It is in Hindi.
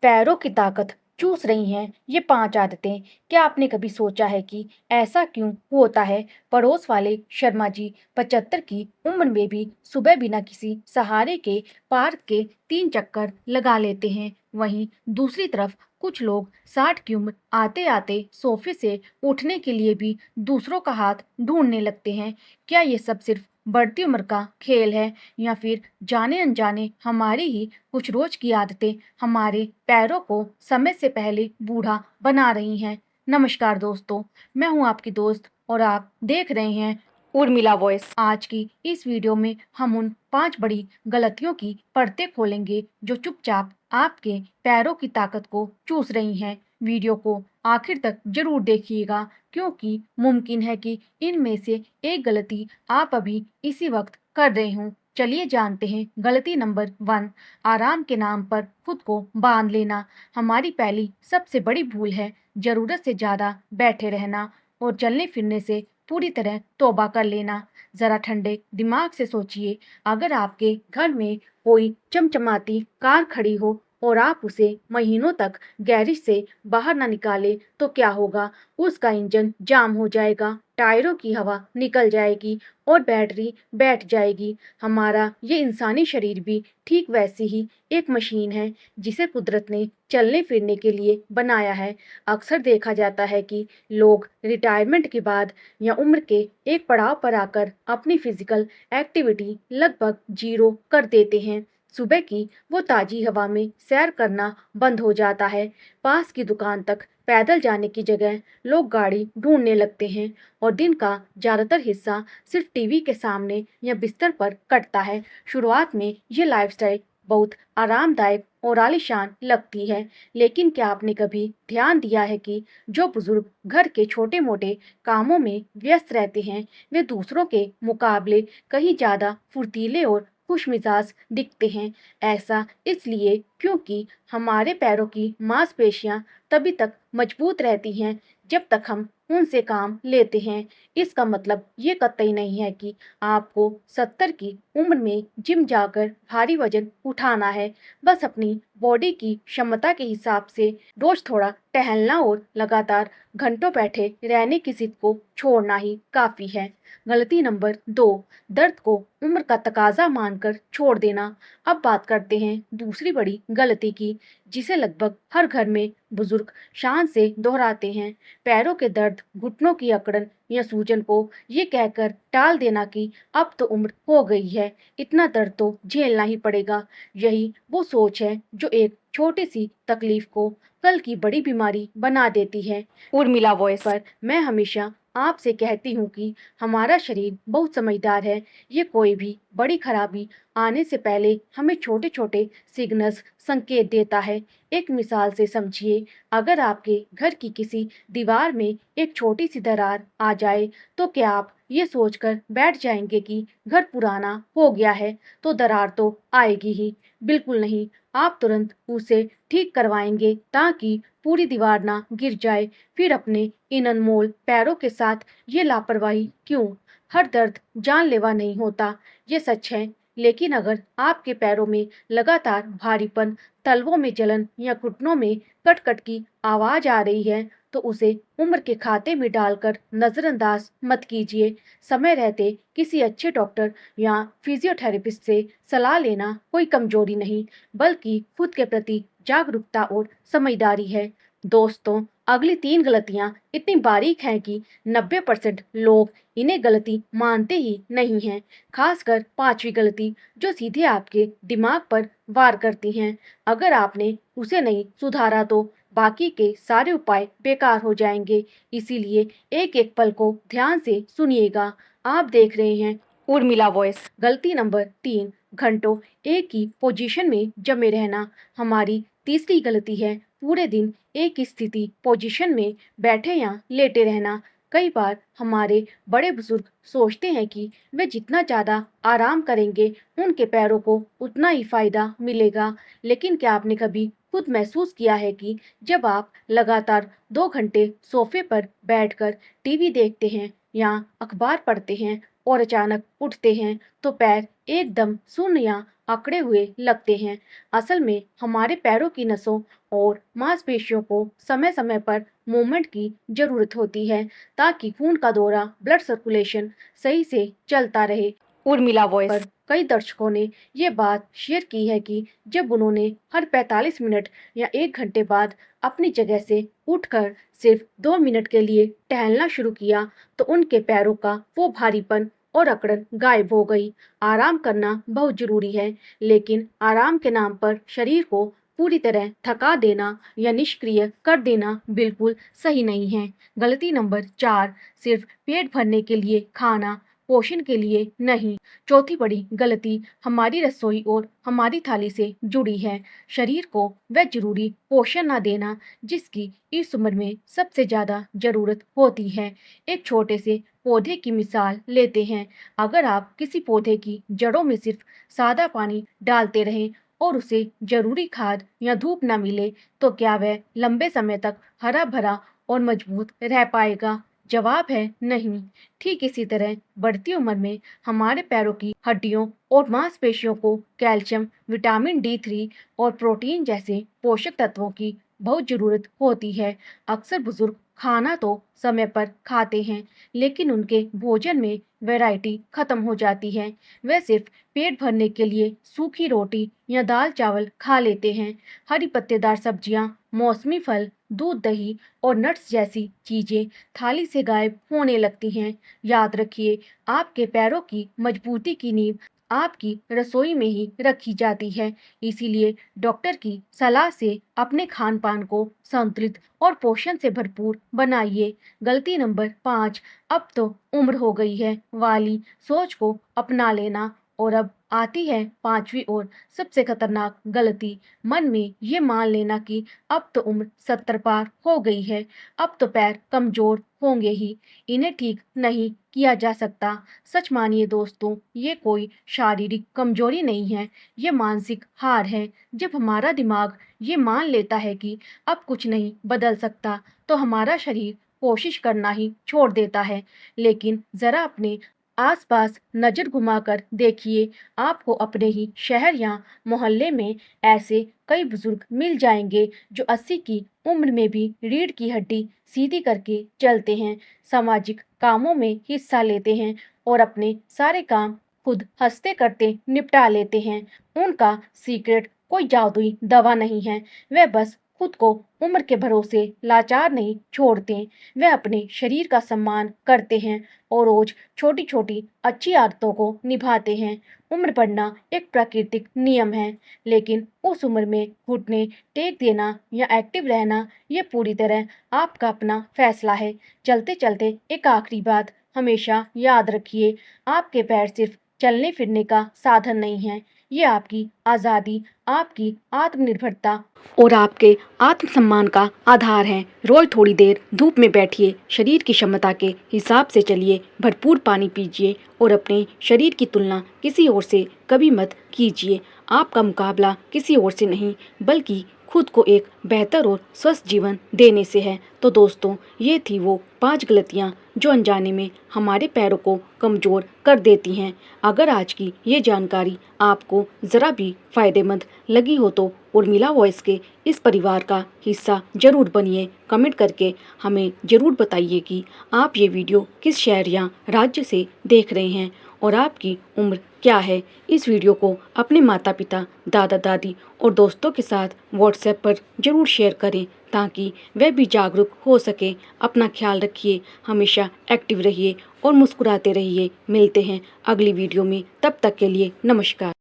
पैरों की ताकत चूस रही हैं ये 5 आदतें। क्या आपने कभी सोचा है कि ऐसा क्यों होता है? पड़ोस वाले शर्मा जी 75 की उम्र में भी सुबह बिना किसी सहारे के पार्क के 3 चक्कर लगा लेते हैं। वहीं दूसरी तरफ कुछ लोग 60 की उम्र आते-आते सोफे से उठने के लिए भी दूसरों का हाथ ढूंढने लगते हैं। क्या ये सब सिर्फ बढ़ती उम्र का खेल है या फिर जाने-अनजाने हमारी ही कुछ रोज की आदतें हमारे पैरों को समय से पहले बूढ़ा बना रही हैं? नमस्कार दोस्तों, मैं हूं आपकी दोस्त और आप देख रहे हैं उर्मिला वॉइस। आज की इस वीडियो में हम उन 5 बड़ी गलतियों की परतें खोलेंगे जो चुपचाप आपके पैरों की ताकत को चूस रही हैं। वीडियो को आखिर तक जरूर देखिएगा क्योंकि मुमकिन है कि इनमें से एक गलती आप अभी इसी वक्त कर रहे हों। चलिए जानते हैं गलती नंबर 1, आराम के नाम पर खुद को बांध लेना। हमारी पहली सबसे बड़ी भूल है जरूरत से ज्यादा बैठे रहना और चलने फिरने से पूरी तरह तौबा कर लेना। जरा ठंडे दिमाग से सोचिए, अगर आपके घर में कोई चमचमाती कार खड़ी हो और आप उसे महीनों तक गैरेज से बाहर ना निकाले तो क्या होगा? उसका इंजन जाम हो जाएगा, टायरों की हवा निकल जाएगी और बैटरी बैठ जाएगी। हमारा ये इंसानी शरीर भी ठीक वैसी ही एक मशीन है जिसे कुदरत ने चलने फिरने के लिए बनाया है। अक्सर देखा जाता है कि लोग रिटायरमेंट के बाद या उम्र के एक पड़ाव पर आकर अपनी फिजिकल एक्टिविटी लगभग जीरो कर देते हैं। सुबह की वो ताजी हवा में सैर करना बंद हो जाता है। पास की दुकान तक पैदल जाने की जगह लोग गाड़ी ढूंढने लगते हैं और दिन का ज्यादातर हिस्सा सिर्फ टीवी के सामने या बिस्तर पर कटता है। शुरुआत में ये लाइफस्टाइल बहुत आरामदायक और आलीशान लगती है, लेकिन क्या आपने कभी ध्यान दिया है कि जो बुजुर्ग घर के छोटे मोटे कामों में व्यस्त रहते हैं वे दूसरों के मुकाबले कहीं ज्यादा फुर्तीले और खुशमिजाज दिखते हैं? ऐसा इसलिए क्योंकि हमारे पैरों की मांसपेशियां तभी तक मजबूत रहती हैं जब तक हम उनसे काम लेते हैं। इसका मतलब ये कतई नहीं है कि आपको 70 की उम्र में जिम जाकर भारी वजन उठाना है। बस अपनी बॉडी की क्षमता के हिसाब से रोज थोड़ा टहलना और लगातार घंटों बैठे रहने की जिद को छोड़ना ही काफी है। गलती नंबर 2, दर्द को उम्र का तकाजा मानकर छोड़ देना। अब बात करते हैं दूसरी बड़ी गलती की, जिसे लगभग हर घर में बुजुर्ग शान से दोहराते हैं। पैरों के दर्द, घुटनों की अकड़न या सूजन को ये कहकर टाल देना कि अब तो उम्र हो गई है, इतना दर्द तो झेलना ही पड़ेगा। यही वो सोच है जो एक छोटी सी तकलीफ को कल की बड़ी बीमारी बना देती है। उर्मिला वॉइस पर मैं हमेशा आपसे कहती हूँ कि हमारा शरीर बहुत समझदार है। ये कोई भी बड़ी खराबी आने से पहले हमें छोटे छोटे सिग्नल्स संकेत देता है। एक मिसाल से समझिए, अगर आपके घर की किसी दीवार में एक छोटी सी दरार आ जाए तो क्या आप ये सोचकर बैठ जाएंगे कि घर पुराना हो गया है तो दरार तो आएगी ही? बिल्कुल नहीं। आप तुरंत उसे ठीक करवाएंगे ताकि पूरी दीवार ना गिर जाए। फिर अपने इन अनमोल पैरों के साथ ये लापरवाही क्यों? हर दर्द जानलेवा नहीं होता, ये सच है। लेकिन अगर आपके पैरों में लगातार भारीपन, तलवों में जलन या घुटनों में कट-कट की आवाज आ रही है, तो उसे उम्र के खाते में डालकर नजरअंदाज मत कीजिए। समय रहते किसी अच्छे डॉक्टर या फिजियोथेरेपिस्ट से सलाह लेना कोई कमजोरी नहीं, बल्कि खुद के प्रति जागरूकता और समझदारी है। दोस्तों, अगली 3 गलतियां इतनी बारीक हैं कि 90% लोग इन्हें गलती मानते ही नहीं हैं। खासकर 5वीं गलती, जो सीधे आपके दिमाग पर वार करती हैं। अगर आपने उसे नहीं सुधारा तो बाकी के सारे उपाय बेकार हो जाएंगे। इसीलिए एक एक पल को ध्यान से सुनिएगा। आप देख रहे हैं उर्मिला वॉइस। गलती नंबर 3, घंटों एक ही पोजीशन में जमे रहना। हमारी तीसरी गलती है पूरे दिन एक ही स्थिति पोजीशन में बैठे या लेटे रहना। कई बार हमारे बड़े बुजुर्ग सोचते हैं कि वे जितना ज्यादा आराम करेंगे उनके पैरों को उतना ही फायदा मिलेगा। लेकिन क्या आपने कभी खुद महसूस किया है कि जब आप लगातार 2 घंटे सोफे पर बैठकर टीवी देखते हैं या अखबार पढ़ते हैं और अचानक उठते हैं तो पैर एकदम सुन्न या अकड़े हुए लगते हैं। असल में हमारे पैरों की नसों और मांसपेशियों को समय-समय पर मूवमेंट की जरूरत होती है ताकि खून का दौरा, ब्लड सर्कुलेशन सही से चलता रहे। उर्मिला वॉइस पर कई दर्शकों ने ये बात शेयर की है कि जब उन्होंने हर 45 मिनट या 1 घंटे बाद अपनी जगह से उठकर सिर्फ 2 मिनट के लिए टहलना शुरू किया, तो उनके पैरों का वो भारीपन और अकड़न गायब हो गई। आराम करना बहुत जरूरी है, लेकिन आराम के नाम पर शरीर को पूरी तरह थका देना या निष्क्रिय कर देना बिल्कुल सही नहीं है। गलती नंबर 4, सिर्फ पेट भरने के लिए खाना, पोषण के लिए नहीं। चौथी बड़ी गलती हमारी रसोई और हमारी थाली से जुड़ी है। शरीर को वह जरूरी पोषण ना देना जिसकी इस उम्र में सबसे ज्यादा जरूरत होती है। एक छोटे से पौधे की मिसाल लेते हैं। अगर आप किसी पौधे की जड़ों में सिर्फ सादा पानी डालते रहें और उसे जरूरी खाद या धूप न मिले, तो क्या वह लंबे समय तक हरा भरा और मजबूत रह पाएगा? जवाब है नहीं। ठीक इसी तरह बढ़ती उम्र में हमारे पैरों की हड्डियों और मांसपेशियों को कैल्शियम, विटामिन D3 और प्रोटीन जैसे पोषक तत्वों की बहुत जरूरत होती है। अक्सर बुजुर्ग खाना तो समय पर खाते हैं, लेकिन उनके भोजन में वैरायटी खत्म हो जाती है। वे सिर्फ पेट भरने के लिए सूखी रोटी या दाल चावल खा लेते हैं। हरी पत्तेदार सब्जियां, मौसमी फल, दूध, दही और नट्स जैसी चीजें थाली से गायब होने लगती हैं। याद रखिए, आपके पैरों की मजबूती की नींव आपकी रसोई में ही रखी जाती है। इसीलिए डॉक्टर की सलाह से अपने खान पान को संतुलित और पोषण से भरपूर बनाइए। गलती नंबर 5, अब तो उम्र हो गई है वाली सोच को अपना लेना। और अब आती है 5वीं और सबसे खतरनाक गलती, मन में ये मान लेना कि अब तो उम्र 70 पार हो गई है, अब तो पैर कमजोर होंगे ही, इन्हें ठीक नहीं किया जा सकता। सच मानिए दोस्तों, ये कोई शारीरिक कमजोरी नहीं है, ये मानसिक हार है। जब हमारा दिमाग ये मान लेता है कि अब कुछ नहीं बदल सकता, तो हमारा शरीर कोशिश करना ही छोड़ देता है। लेकिन जरा अपने आसपास नजर घुमाकर देखिए, आपको अपने ही शहर या मोहल्ले में ऐसे कई बुजुर्ग मिल जाएंगे जो 80 की उम्र में भी रीढ़ की हड्डी सीधी करके चलते हैं, सामाजिक कामों में हिस्सा लेते हैं और अपने सारे काम खुद हंसते करते निपटा लेते हैं। उनका सीक्रेट कोई जादुई दवा नहीं है, वे बस खुद को उम्र के भरोसे लाचार नहीं छोड़ते। वे अपने शरीर का सम्मान करते हैं और रोज छोटी छोटी अच्छी आदतों को निभाते हैं। उम्र बढ़ना एक प्राकृतिक नियम है, लेकिन उस उम्र में घुटने टेक देना या एक्टिव रहना, ये पूरी तरह आपका अपना फैसला है। चलते चलते एक आखिरी बात हमेशा याद रखिए, आपके पैर सिर्फ चलने फिरने का साधन नहीं है, ये आपकी आज़ादी, आपकी आत्मनिर्भरता और आपके आत्मसम्मान का आधार है। रोज थोड़ी देर धूप में बैठिए, शरीर की क्षमता के हिसाब से चलिए, भरपूर पानी पीजिए और अपने शरीर की तुलना किसी और से कभी मत कीजिए। आपका मुकाबला किसी और से नहीं, बल्कि खुद को एक बेहतर और स्वस्थ जीवन देने से है। तो दोस्तों, ये थी वो 5 गलतियाँ जो अनजाने में हमारे पैरों को कमज़ोर कर देती हैं। अगर आज की ये जानकारी आपको ज़रा भी फ़ायदेमंद लगी हो तो उर्मिला वॉइस के इस परिवार का हिस्सा ज़रूर बनिए। कमेंट करके हमें ज़रूर बताइए कि आप ये वीडियो किस शहर या राज्य से देख रहे हैं और आपकी उम्र क्या है। इस वीडियो को अपने माता पिता, दादा दादी और दोस्तों के साथ व्हाट्सएप पर ज़रूर शेयर करें ताकि वे भी जागरूक हो सके। अपना ख्याल रखिए, हमेशा एक्टिव रहिए और मुस्कुराते रहिए। मिलते हैं अगली वीडियो में, तब तक के लिए नमस्कार।